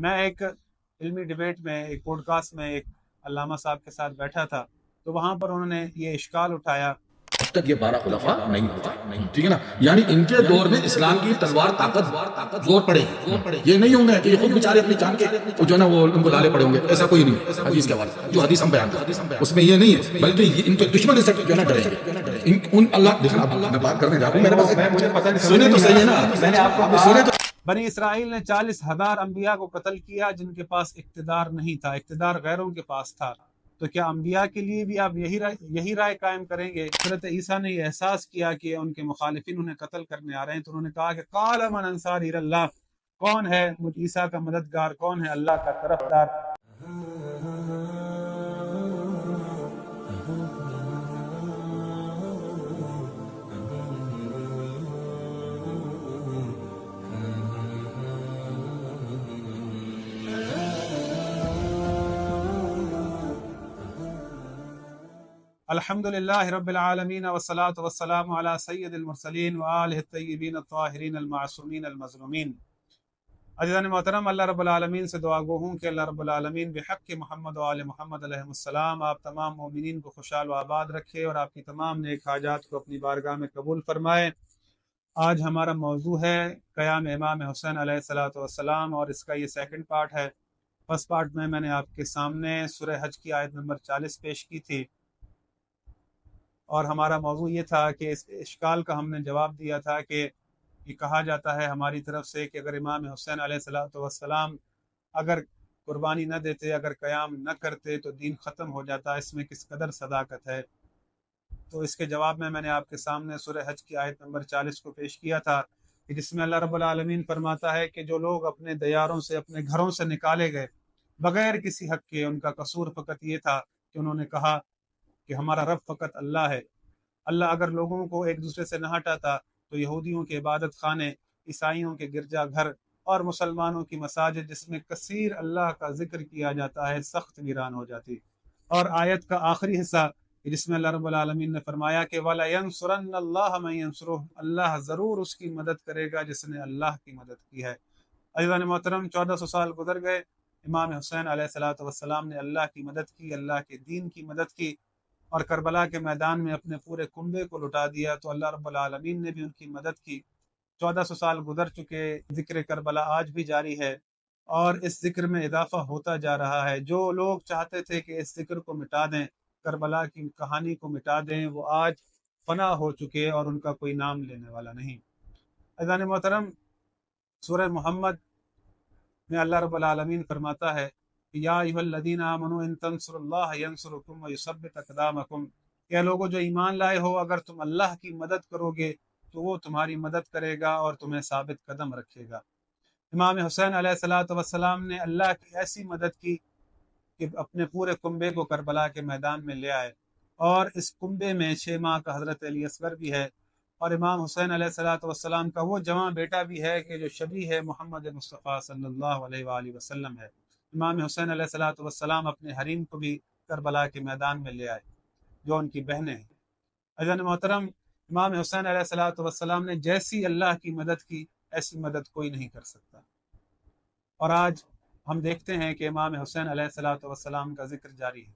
میں ایک علمی ڈبیٹ میں ایک پوڈ کاسٹ میں ایک علامہ صاحب کے ساتھ بیٹھا تھا، تو وہاں پر انہوں نے یہ اشکال اٹھایا اب تک یہ 12 خلفاء نہیں ہو جائے، ٹھیک ہے نا؟ یعنی ان کے دور میں اسلام کی تلوار طاقت زور پڑے گی، یہ نہیں ہوں گے کہ یہ خود بیچارے اپنی جان کے جو ہے نا وہ ان کو لالے پڑے ہوں گے، ایسا کوئی نہیں۔ حدیث کے حوالے جو حدیث ہم بیان کرتے ہیں اس میں یہ نہیں ہے، بلکہ یہ ان کے دشمن سے جو ہے نا ڈریں گے۔ ان اللہ دیکھنا، اب میں بات کرنے جا رہا ہوں، میرے پاس سنیں تو صحیح ہے نا، میں نے آپ کو سنیں تو بنی اسرائیل نے 40,000 انبیاء کو قتل کیا جن کے پاس اقتدار نہیں تھا، اقتدار غیروں کے پاس تھا۔ تو کیا انبیاء کے لیے بھی آپ یہی رائے قائم کریں گے؟ حضرت عیسیٰ نے یہ احساس کیا کہ ان کے مخالفین انہیں قتل کرنے آ رہے ہیں، تو انہوں نے کہا کہ قال من انصاری اللہ، کون ہے مجھ عیسیٰ کا مددگار، کون ہے اللہ کا طرفدار؟ الحمدللہ رب العالمین والصلاة والسلام علی سید المرسلین وآلہ الطیبین الطاہرین المعصومین المظلومین۔ عزیزان محترم، اللہ رب العالمین سے دعا گو ہوں کہ اللہ رب العالمین بحق محمد و آل محمد علیہ السلام آپ تمام مومنین کو خوشحال و آباد رکھے اور آپ کی تمام نیک حاجات کو اپنی بارگاہ میں قبول فرمائے۔ آج ہمارا موضوع ہے قیام امام حسین علیہ السلام اور اس کا یہ سیکنڈ پارٹ ہے۔ فرسٹ پارٹ میں نے آپ کے سامنے سورہ حج کی آیت نمبر 40 پیش کی تھی، اور ہمارا موضوع یہ تھا کہ اس اشکال کا ہم نے جواب دیا تھا کہ یہ کہا جاتا ہے ہماری طرف سے کہ اگر امام حسین علیہ السلام اگر قربانی نہ دیتے، اگر قیام نہ کرتے تو دین ختم ہو جاتا، اس میں کس قدر صداقت ہے؟ تو اس کے جواب میں نے آپ کے سامنے سورہ حج کی آیت نمبر 40 کو پیش کیا تھا، کہ جس میں اللہ رب العالمین فرماتا ہے کہ جو لوگ اپنے دیاروں سے، اپنے گھروں سے نکالے گئے بغیر کسی حق کے، ان کا قصور فقط یہ تھا کہ انہوں نے کہا کہ ہمارا رب فقط اللہ ہے۔ اللہ اگر لوگوں کو ایک دوسرے سے نہ ہٹاتا تو یہودیوں کے عبادت خانے، عیسائیوں کے گرجا گھر اور مسلمانوں کی مساجد جس میں کثیر اللہ کا ذکر کیا جاتا ہے سخت ویران ہو جاتی۔ اور آیت کا آخری حصہ جس میں اللہ رب العالمین نے فرمایا کہ وَلَيَنْصُرَنَّ اللَّهَ مَن يَنْصُرُهُ، اللہ ضرور اس کی مدد کرے گا جس نے اللہ کی مدد کی ہے۔ عزیزان محترم، 1400 سال گزر گئے، امام حسین علیہ السلام نے اللہ کی مدد کی، اللہ کے دین کی مدد کی، اور کربلا کے میدان میں اپنے پورے کنبے کو لٹا دیا، تو اللہ رب العالمین نے بھی ان کی مدد کی۔ 1400 سال گزر چکے، ذکر کربلا آج بھی جاری ہے اور اس ذکر میں اضافہ ہوتا جا رہا ہے۔ جو لوگ چاہتے تھے کہ اس ذکر کو مٹا دیں، کربلا کی کہانی کو مٹا دیں، وہ آج فنا ہو چکے اور ان کا کوئی نام لینے والا نہیں۔ عزیزان محترم، سورہ محمد میں اللہ رب العالمین فرماتا ہے یا ایھا الذین آمنوا ان تنصروا اللہ ینصرکم ویثبت اقدامکم، کہ لوگوں جو ایمان لائے ہو، اگر تم اللہ کی مدد کرو گے تو وہ تمہاری مدد کرے گا اور تمہیں ثابت قدم رکھے گا۔ امام حسین علیہ السلام نے اللہ کی ایسی مدد کی کہ اپنے پورے کنبے کو کربلا کے میدان میں لے آئے، اور اس کنبے میں 6 ماہ کا حضرت علی اصغر بھی ہے، اور امام حسین علیہ السلام کا وہ جواں بیٹا بھی ہے کہ جو شبیہ ہے محمد مصطفیٰ صلی اللہ علیہ وآلہ وسلم ہے۔ امام حسین علیہ السلام اپنے حریم کو بھی کربلا کے میدان میں لے آئے جو ان کی بہنیں ہیں۔ عزیزان محترم، امام حسین علیہ السلام نے جیسی اللہ کی مدد کی ایسی مدد کوئی نہیں کر سکتا، اور آج ہم دیکھتے ہیں کہ امام حسین علیہ السلام کا ذکر جاری ہے۔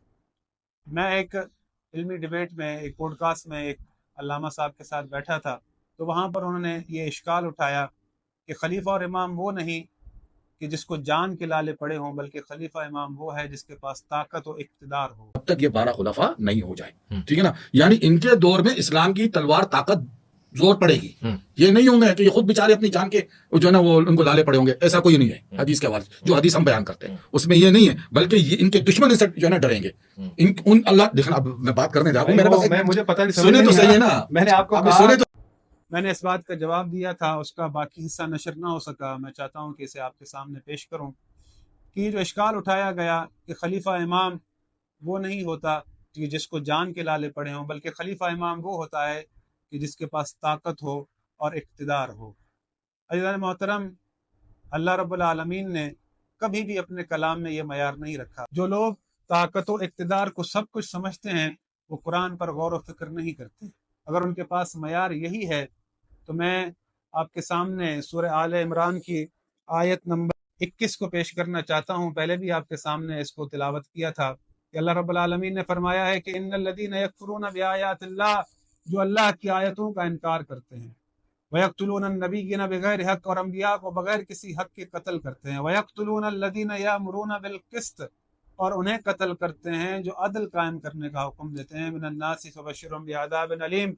میں ایک علمی ڈبیٹ میں ایک پوڈ کاسٹ میں ایک علامہ صاحب کے ساتھ بیٹھا تھا، تو وہاں پر انہوں نے یہ اشکال اٹھایا کہ خلیفہ اور امام وہ نہیں کہ جس کو جان کے لالے پڑے ہوں، بلکہ خلیفہ امام وہ ہے جس کے پاس طاقت و اقتدار ہو۔ اب تک یہ 12 خلفاء نہیں ہو جائے، ٹھیک ہے نا؟ یعنی ان کے دور میں اسلام کی تلوار طاقت زور پڑے گی، یہ نہیں ہوں گے کہ یہ خود بیچارے اپنی جان کے جو ہے نا وہ ان کو لالے پڑے ہوں گے، ایسا کوئی نہیں ہے۔ حدیث کے حوالے جو حدیث ہم بیان کرتے ہیں اس میں یہ نہیں ہے، بلکہ یہ ان کے دشمن سے جو ہے نا ڈریں گے۔ ان اللہ دیکھنا، اب میں بات کرنے جا رہا ہوں، میرے پاس مجھے پتہ نہیں، سنیں تو صحیح ہے نا، میں نے آپ کو سنیں تو میں نے اس بات کا جواب دیا تھا، اس کا باقی حصہ نشر نہ ہو سکا، میں چاہتا ہوں کہ اسے آپ کے سامنے پیش کروں کہ جو اشکال اٹھایا گیا کہ خلیفہ امام وہ نہیں ہوتا کہ جس کو جان کے لالے پڑے ہوں، بلکہ خلیفہ امام وہ ہوتا ہے کہ جس کے پاس طاقت ہو اور اقتدار ہو۔ عزیزان محترم، اللہ رب العالمین نے کبھی بھی اپنے کلام میں یہ معیار نہیں رکھا۔ جو لوگ طاقت و اقتدار کو سب کچھ سمجھتے ہیں وہ قرآن پر غور و فکر نہیں کرتے۔ اگر ان کے پاس معیار یہی ہے تو میں آپ کے سامنے سورہ آل عمران کی آیت نمبر 21 کو پیش کرنا چاہتا ہوں، پہلے بھی آپ کے سامنے اس کو تلاوت کیا تھا کہ اللہ رب العالمین نے فرمایا ہے کہ ان الذین یکفرون بآیات اللہ، جو اللہ کی آیتوں کا انکار کرتے ہیں، وَيَقْتُلُونَ النَّبِيِّينَ بِغَيْرِ حق، اور انبیاء کو بغیر کسی حق کے قتل کرتے ہیں، وَيَقْتُلُونَ الَّذِينَ يَأْمُرُونَ بِالْقِسْطِ، اور انہیں قتل کرتے ہیں جو عدل قائم کرنے کا حکم دیتے ہیں، مِنَ النَّاسِ فَبَشِّرْهُم بِعَذَابٍ أَلِيمٍ،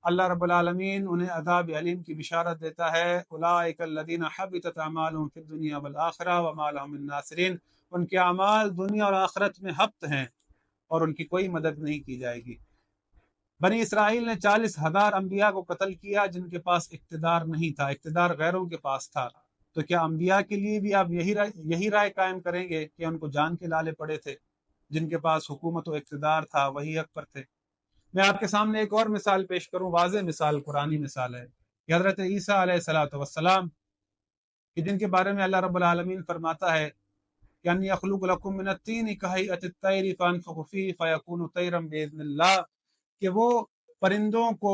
اللہ رب العالمین انہیں عذاب علیم کی بشارت دیتا ہے، اولئک الذین حبطت اعمالهم فی الدنیا والآخرہ وما لهم من ناصرین، ان کے اعمال دنیا اور آخرت میں حبط ہیں اور ان کی کوئی مدد نہیں کی جائے گی۔ بنی اسرائیل نے 40,000 انبیاء کو قتل کیا جن کے پاس اقتدار نہیں تھا، اقتدار غیروں کے پاس تھا، تو کیا انبیاء کے لیے بھی آپ یہی رائے قائم کریں گے کہ ان کو جان کے لالے پڑے تھے؟ جن کے پاس حکومت و اقتدار تھا وہی حق پر تھے۔ میں آپ کے سامنے ایک اور مثال پیش کروں، واضح مثال، قرآنی مثال ہے کہ حضرت عیسیٰ علیہ السلام کہ جن کے بارے میں اللہ رب العالمین فرماتا ہے کہ انی اخلق لکم من الطین کہیئۃ الطیر فانفخ فیہ فیکون طیرا باذن اللہ، کہ وہ پرندوں کو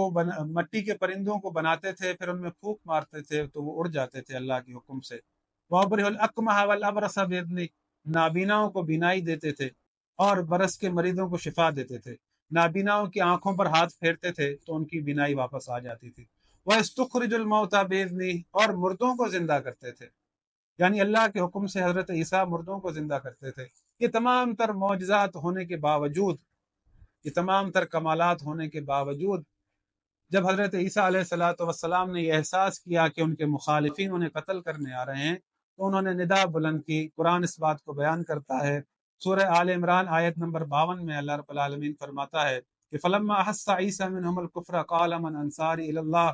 مٹی کے پرندوں کو بناتے تھے، پھر ان میں پھونک مارتے تھے تو وہ اڑ جاتے تھے اللہ کے حکم سے۔ وَأُبْرِئُ الْأَكْمَحَ وَالْأَبْرَصَ بِإِذْنِهِ، نابیناؤں کو بینائی دیتے تھے اور برس کے مریضوں کو شفا دیتے تھے، نابیناؤں کی آنکھوں پر ہاتھ پھیرتے تھے تو ان کی بینائی واپس آ جاتی تھی۔ وَيَسْتُخْرِجُ الْمَوْتَى بِإِذْنِهِ، اور مردوں کو زندہ کرتے تھے، یعنی اللہ کے حکم سے حضرت عیسیٰ مردوں کو زندہ کرتے تھے۔ یہ تمام تر معجزات ہونے کے باوجود، یہ تمام تر کمالات ہونے کے باوجود، جب حضرت عیسیٰ علیہ السلام نے یہ احساس کیا کہ ان کے مخالفین انہیں قتل کرنے آ رہے ہیں تو انہوں نے ندا بلند کی۔ قرآن اس بات کو بیان کرتا ہے، سورہ آل عمران آیت نمبر 52 میں اللہ رب العالمین فرماتا ہے کہ فَلَمَّا أَحَسَّ عِيسَىٰ مِنْهُمُ الْكُفْرَ قَالَ مَنْ أَنصَارِي إِلَى اللَّهِ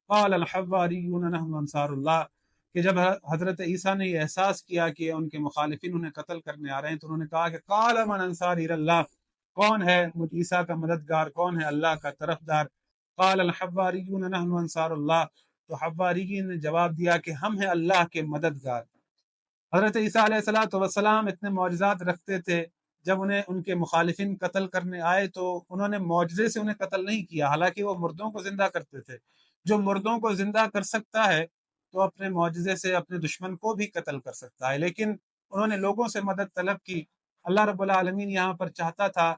قَالَ الْحَوَارِيُّونَ نَحْنُ أَنصَارُ اللَّهِ، کہ جب حضرت عیسیٰ نے یہ احساس کیا کہ ان کے مخالفین انہیں قتل کرنے آ رہے ہیں تو انہوں نے کہا کہ قَالَ مَنْ أَنصَارِي إِلَى اللَّهِ، کون ہے مجھ عیسیٰ کا مددگار، کون ہے اللہ کا طرفدار؟ قال الحواریون نحن انصار اللہ، تو حواریین نے جواب دیا کہ ہم ہیں اللہ کے مددگار۔ حضرت عیسیٰ علیہ السلام اتنے معجزات رکھتے تھے، جب انہیں ان کے مخالفین قتل کرنے آئے تو انہوں نے معجزے سے انہیں قتل نہیں کیا، حالانکہ وہ مردوں کو زندہ کرتے تھے۔ جو مردوں کو زندہ کر سکتا ہے تو اپنے معجزے سے اپنے دشمن کو بھی قتل کر سکتا ہے، لیکن انہوں نے لوگوں سے مدد طلب کی۔ اللہ رب العالمین یہاں پر چاہتا تھا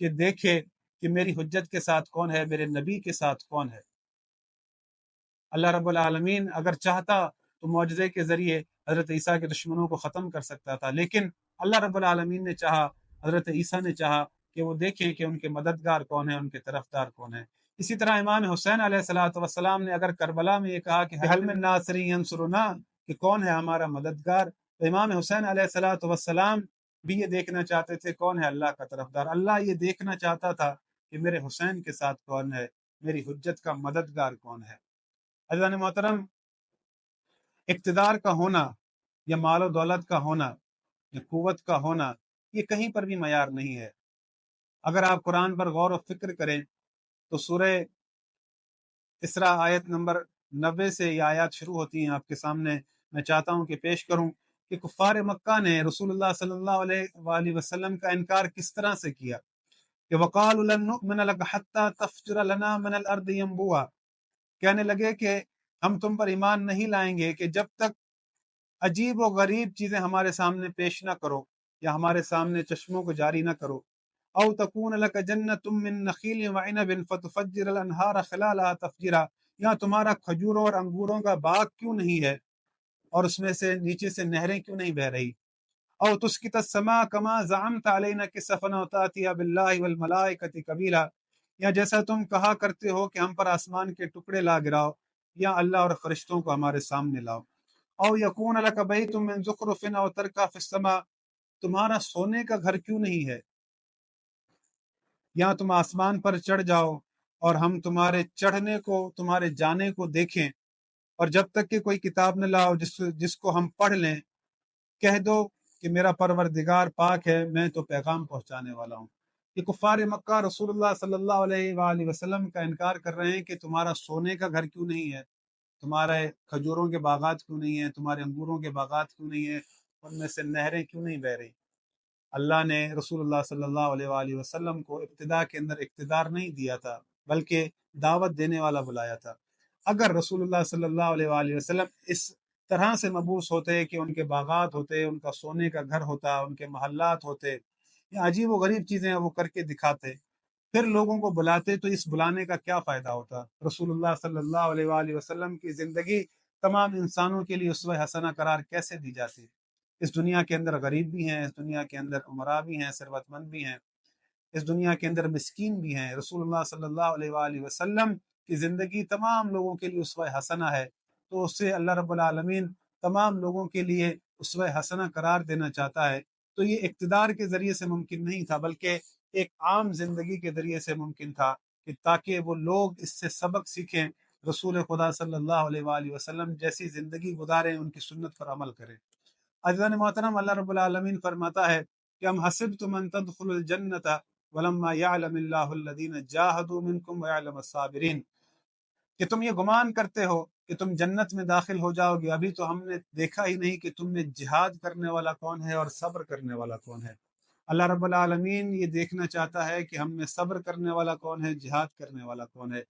کہ دیکھے کہ میری حجت کے ساتھ کون ہے، میرے نبی کے ساتھ کون ہے۔ اللہ رب العالمین اگر چاہتا تو معجزے کے ذریعے حضرت عیسیٰ کے دشمنوں کو ختم کر سکتا تھا، لیکن اللہ رب العالمین نے چاہا، حضرت عیسیٰ نے چاہا کہ وہ دیکھیں کہ ان کے مددگار کون ہیں، ان کے طرفدار کون ہیں۔ اسی طرح امام حسین علیہ السلام نے اگر کربلا میں یہ کہا کہ حل من ناصر ینصرنا، کہ کون ہے ہمارا مددگار، تو امام حسین علیہ السلام بھی یہ دیکھنا چاہتے تھے کون ہے اللہ کا طرفدار۔ اللہ یہ دیکھنا چاہتا تھا کہ میرے حسین کے ساتھ کون ہے، میری حجت کا مددگار کون ہے۔ عزیزان محترم، اقتدار کا ہونا یا مال و دولت کا ہونا یا قوت کا ہونا یہ کہیں پر بھی معیار نہیں ہے۔ اگر آپ قرآن پر غور و فکر کریں تو سورہ اسراء آیت نمبر 90 سے یہ آیات شروع ہوتی ہیں، آپ کے سامنے میں چاہتا ہوں کہ پیش کروں کہ کفار مکہ نے رسول اللہ صلی اللہ علیہ وآلہ وسلم کا انکار کس طرح سے کیا کہ وَقَالُوا لَن نُؤْمِنَ لَكَ حَتَّى تَفْجُرَ لَنَا مِنَ الْأَرْضِ يَنبُوعًا، کہنے لگے کہ ہم تم پر ایمان نہیں لائیں گے کہ جب تک عجیب و غریب چیزیں ہمارے سامنے پیش نہ کرو یا ہمارے سامنے چشموں کو جاری نہ کرو۔ او تکون لک جنت من نخیل وعنب فتفجر الانہار خلالها تفجیرا، یا تمہارا کھجوروں اور انگوروں کا باغ کیوں نہیں ہے اور اس میں سے نیچے سے نہریں کیوں نہیں بہہ رہی؟ او تسقط السماء كما زعمت علینا کسفا وتأتی باللہ والملائکۃ قبیلا، یا جیسا تم کہا کرتے ہو کہ ہم پر آسمان کے ٹکڑے لا گراؤ یا اللہ اور فرشتوں کو ہمارے سامنے لاؤ۔ او یکون لک بیت من زخرف او ترقی فی السماء، تمہارا سونے کا گھر کیوں نہیں ہے، یا تم آسمان پر چڑھ جاؤ اور ہم تمہارے چڑھنے کو، تمہارے جانے کو دیکھیں، اور جب تک کہ کوئی کتاب نہ لاؤ جس کو ہم پڑھ لیں، کہہ دو کہ میرا پروردگار پاک ہے، میں تو پیغام پہنچانے والا ہوں۔ یہ کفار مکہ رسول اللہ صلی اللہ علیہ وآلہ وسلم کا انکار کر رہے ہیں کہ تمہارا سونے کا گھر کیوں نہیں ہے، تمہارے کھجوروں کے باغات کیوں نہیں ہیں، تمہارے انگوروں کے باغات کیوں نہیں ہیں، ان میں سے نہریں کیوں نہیں بہہ رہی۔ اللہ نے رسول اللہ صلی اللہ علیہ وآلہ وسلم کو ابتدا کے اندر اقتدار نہیں دیا تھا بلکہ دعوت دینے والا بلایا تھا۔ اگر رسول اللہ صلی اللہ علیہ وآلہ وسلم اس طرح سے مبعوث ہوتے کہ ان کے باغات ہوتے، ان کا سونے کا گھر ہوتا، ان کے محلات ہوتے، یا عجیب و غریب چیزیں وہ کر کے دکھاتے، پھر لوگوں کو بلاتے، تو اس بلانے کا کیا فائدہ ہوتا؟ رسول اللہ صلی اللہ علیہ وآلہ وسلم کی زندگی تمام انسانوں کے لیے اسوہ حسنہ قرار کیسے دی جاتی؟ اس دنیا کے اندر غریب بھی ہیں، اس دنیا کے اندر عمرا بھی ہیں، ثروت مند بھی ہیں، اس دنیا کے اندر مسکین بھی ہیں۔ رسول اللہ صلی اللہ علیہ وآلہ وسلم کی زندگی تمام لوگوں کے لیے اسوہ حسنہ ہے، تو اس سے اللہ رب العالمین تمام لوگوں کے لیے اسوہ حسنہ قرار دینا چاہتا ہے۔ تو یہ اقتدار کے ذریعے سے ممکن نہیں تھا، بلکہ ایک عام زندگی کے ذریعے سے ممکن تھا، کہ تاکہ وہ لوگ اس سے سبق سیکھیں، رسول خدا صلی اللہ علیہ وآلہ وسلم جیسی زندگی گزاریں، ان کی سنت پر عمل کریں۔ عزیزان محترم، اللہ رب العالمین فرماتا ہے کہ ام حسبتم ان تدخلوا الجنت ولما يعلم اللہ الذین جاہدوا منکم ويعلم الصابرین، کہ تم یہ گمان کرتے ہو کہ تم جنت میں داخل ہو جاؤ گے، ابھی تو ہم نے دیکھا ہی نہیں کہ تم میں جہاد کرنے والا کون ہے اور صبر کرنے والا کون ہے۔ اللہ رب العالمین یہ دیکھنا چاہتا ہے کہ ہم میں صبر کرنے والا کون ہے، جہاد کرنے والا کون ہے۔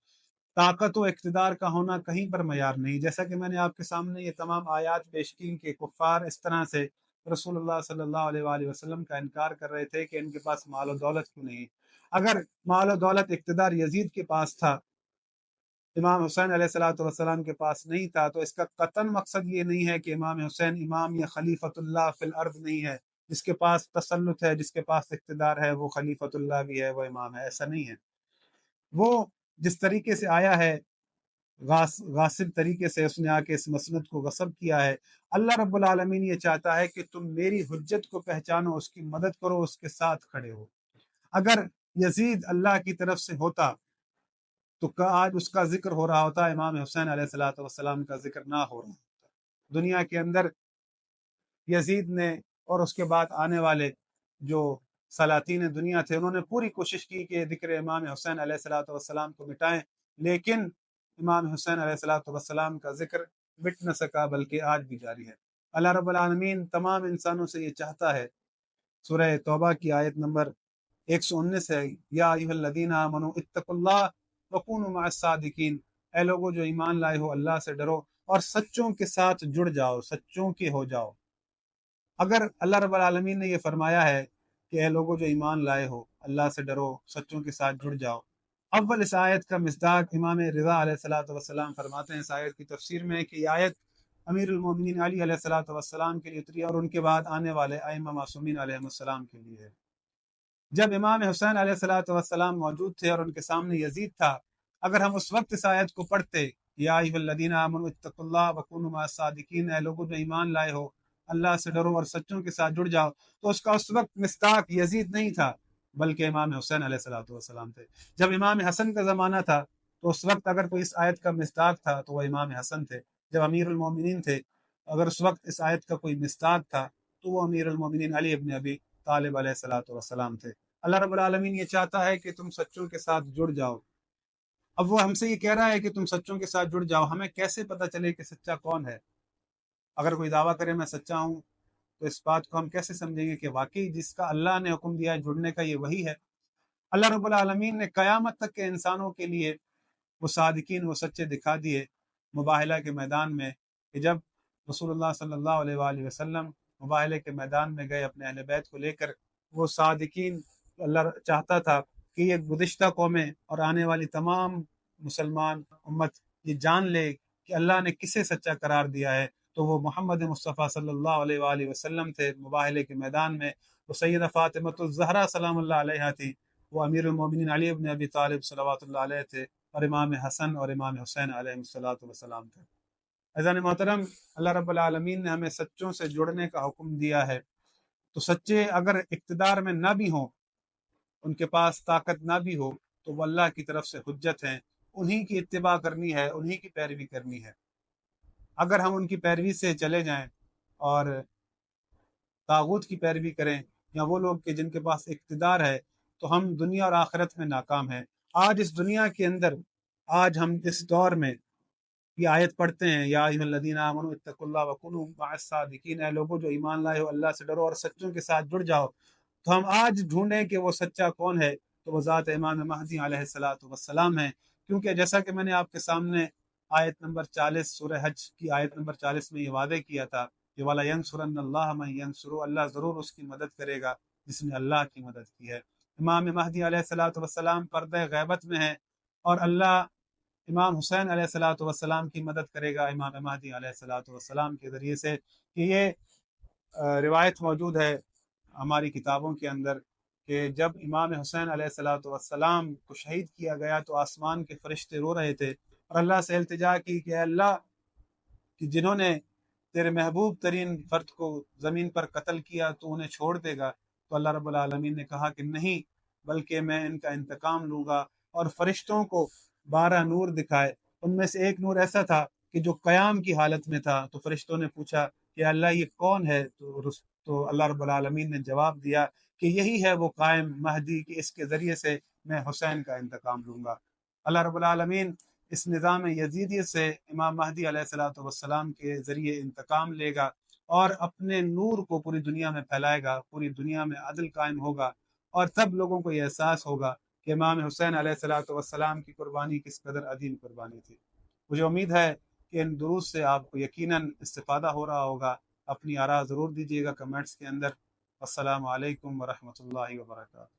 طاقت و اقتدار کا ہونا کہیں پر معیار نہیں، جیسا کہ میں نے آپ کے سامنے یہ تمام آیات پیش کی کہ کفار اس طرح سے رسول اللہ صلی اللہ علیہ وآلہ وسلم کا انکار کر رہے تھے کہ ان کے پاس مال و دولت کیوں نہیں۔ اگر مال و دولت اقتدار یزید کے پاس تھا، امام حسین علیہ الصلوۃ والسلام کے پاس نہیں تھا، تو اس کا قطعاً مقصد یہ نہیں ہے کہ امام حسین امام یا خلیفۃ اللہ فی الارض نہیں ہے۔ جس کے پاس تسلط ہے، جس کے پاس اقتدار ہے، وہ خلیفۃ اللہ بھی ہے، وہ امام ہے، ایسا نہیں ہے۔ وہ جس طریقے سے آیا ہے، غاصب طریقے سے اس نے آ کے اس مسند کو غصب کیا ہے۔ اللہ رب العالمین یہ چاہتا ہے کہ تم میری حجت کو پہچانو، اس کی مدد کرو، اس کے ساتھ کھڑے ہو۔ اگر یزید اللہ کی طرف سے ہوتا تو آج اس کا ذکر ہو رہا ہوتا، امام حسین علیہ الصلوۃ والسلام کا ذکر نہ ہو رہا ہوتا۔ دنیا کے اندر یزید نے اور اس کے بعد آنے والے جو سلاطین دنیا تھے، انہوں نے پوری کوشش کی کہ ذکر امام حسین علیہ الصلوۃ والسلام کو مٹائیں، لیکن امام حسین علیہ الصلوۃ والسلام کا ذکر مٹ نہ سکا، بلکہ آج بھی جاری ہے۔ اللہ رب العالمین تمام انسانوں سے یہ چاہتا ہے، سورہ توبہ کی آیت نمبر 119 ہے، یا ایھا الذین آمنوا اتقوا اللہ وکونوا مع الصادقین، اے لوگو جو ایمان لائے ہو، اللہ سے ڈرو اور سچوں کے ساتھ جڑ جاؤ، سچوں کے ہو جاؤ۔ اگر اللہ رب العالمین نے یہ فرمایا ہے کہ اے لوگو جو ایمان لائے ہو، اللہ سے ڈرو، سچوں کے ساتھ جڑ جاؤ، اول اس آیت کا مصداق امام رضا علیہ الصلوۃ والسلام فرماتے ہیں اس آیت کی تفسیر میں کہ یہ آیت امیر المومنین علی علیہ الصلوۃ والسلام کے لیے اتری اور ان کے بعد آنے والے ائمہ معصومین علیہم السلام کے لیے ہے۔ جب امام حسین علیہ الصلوۃ والسلام موجود تھے اور ان کے سامنے یزید تھا، اگر ہم اس وقت اس آیت کو پڑھتے، یا ایھا الذین آمنوا اتقوا اللہ وکونوا مع الصادقین، اے لوگوں جو ایمان لائے ہو، اللہ سے ڈرو اور سچوں کے ساتھ جڑ جاؤ، تو اس کا اس وقت مصداق یزید نہیں تھا، بلکہ امام حسین علیہ الصلوۃ والسلام تھے۔ جب امام حسن کا زمانہ تھا تو اس وقت اگر کوئی اس آیت کا مصداق تھا تو وہ امام حسن تھے۔ جب امیر المومنین تھے، اگر اس وقت اس آیت کا کوئی مصداق تھا تو وہ امیر المومنین علی ابن ابی طالب علیہ الصلوۃ والسلام تھے۔ اللہ رب العالمین یہ چاہتا ہے کہ تم سچوں کے ساتھ جڑ جاؤ۔ اب وہ ہم سے یہ کہہ رہا ہے کہ تم سچوں کے ساتھ جڑ جاؤ، ہمیں کیسے پتہ چلے کہ سچا کون ہے؟ اگر کوئی دعویٰ کرے میں سچا ہوں تو اس بات کو ہم کیسے سمجھیں گے کہ واقعی جس کا اللہ نے حکم دیا ہے جڑنے کا یہ وہی ہے؟ اللہ رب العالمین نے قیامت تک کے انسانوں کے لیے وہ صادقین، وہ سچے دکھا دیے مباہلہ کے میدان میں، کہ جب رسول اللہ صلی اللہ علیہ وآلہ وسلم مباہلے کے میدان میں گئے اپنے اہل بیت کو لے کر، وہ صادقین، اللہ چاہتا تھا کہ یہ گزشتہ قومیں اور آنے والی تمام مسلمان امت یہ جان لے کہ اللہ نے کسے سچا قرار دیا ہے، تو وہ محمد مصطفیٰ صلی اللہ علیہ وآلہ وسلم تھے۔ مباہلے کے میدان میں وہ سیدہ فاطمہ الزہرا سلام اللہ علیہا تھی، وہ امیر المومنین علی ابن ابی طالب صلوات اللہ علیہ تھے، اور امام حسن اور امام حسین علیہ السلام تھے۔ عزیزان محترم، اللہ رب العالمین نے ہمیں سچوں سے جڑنے کا حکم دیا ہے، تو سچے اگر اقتدار میں نہ بھی ہوں، ان کے پاس طاقت نہ بھی ہو، تو وہ اللہ کی طرف سے حجت ہیں، انہی کی اتباع کرنی ہے، انہی کی پیروی کرنی ہے۔ اگر ہم ان کی پیروی سے چلے جائیں اور طاغوت کی پیروی کریں، یا وہ لوگ کہ جن کے پاس اقتدار ہے، تو ہم دنیا اور آخرت میں ناکام ہیں۔ آج اس دنیا کے اندر، آج ہم اس دور میں یہ آیت پڑھتے ہیں، یا ایھا الذین آمنوا اتقوا اللہ وکونوا مع الصادقین، اے لوگوں جو ایمان لائے ہو، اللہ سے ڈرو اور سچوں کے ساتھ جڑ جاؤ، تو ہم آج ڈھونڈیں کہ وہ سچا کون ہے، تو وہ ذات امام مہدی علیہ السلام ہے، کیونکہ جیسا کہ میں نے آپ کے سامنے آیت نمبر 40 سورہ حج کی آیت نمبر 40 میں یہ وعدے کیا تھا کہ وَلَا يَنْصُرَنَّ اللَّهَ مَن يَنْصُرُهُ، اللہ ضرور اس کی مدد کرے گا جس نے اللہ کی مدد کی ہے۔ امام مہدی علیہ الصلوۃ والسلام پردہ غیبت میں ہے، اور اللہ امام حسین علیہ الصلوۃ والسلام کی مدد کرے گا امام مہدی علیہ الصلوۃ والسلام کے ذریعے سے، کہ یہ روایت موجود ہے ہماری کتابوں کے اندر کہ جب امام حسین علیہ الصلوۃ والسلام کو شہید کیا گیا تو آسمان کے فرشتے رو رہے تھے اور اللہ سے التجا کی کہ اے اللہ، کہ جنہوں نے تیرے محبوب ترین فرد کو زمین پر قتل کیا تو انہیں چھوڑ دے گا؟ تو اللہ رب العالمین نے کہا کہ نہیں، بلکہ میں ان کا انتقام لوں گا، اور فرشتوں کو 12 نور دکھائے۔ ان میں سے ایک نور ایسا تھا کہ جو قیام کی حالت میں تھا، تو فرشتوں نے پوچھا کہ اللہ یہ کون ہے؟ تو اللہ رب العالمین نے جواب دیا کہ یہی ہے وہ قائم مہدی، کہ اس کے ذریعے سے میں حسین کا انتقام لوں گا۔ اللہ رب العالمین اس نظام یزیدی سے امام مہدی علیہ الصلوۃ والسلام کے ذریعے انتقام لے گا اور اپنے نور کو پوری دنیا میں پھیلائے گا، پوری دنیا میں عدل قائم ہوگا، اور تب لوگوں کو یہ احساس ہوگا کہ امام حسین علیہ الصلوۃ والسلام کی قربانی کس قدر عظیم قربانی تھی۔ مجھے امید ہے کہ ان دروس سے آپ کو یقیناً استفادہ ہو رہا ہوگا۔ اپنی آراء ضرور دیجیے گا کمنٹس کے اندر۔ السلام علیکم ورحمۃ اللہ وبرکاتہ۔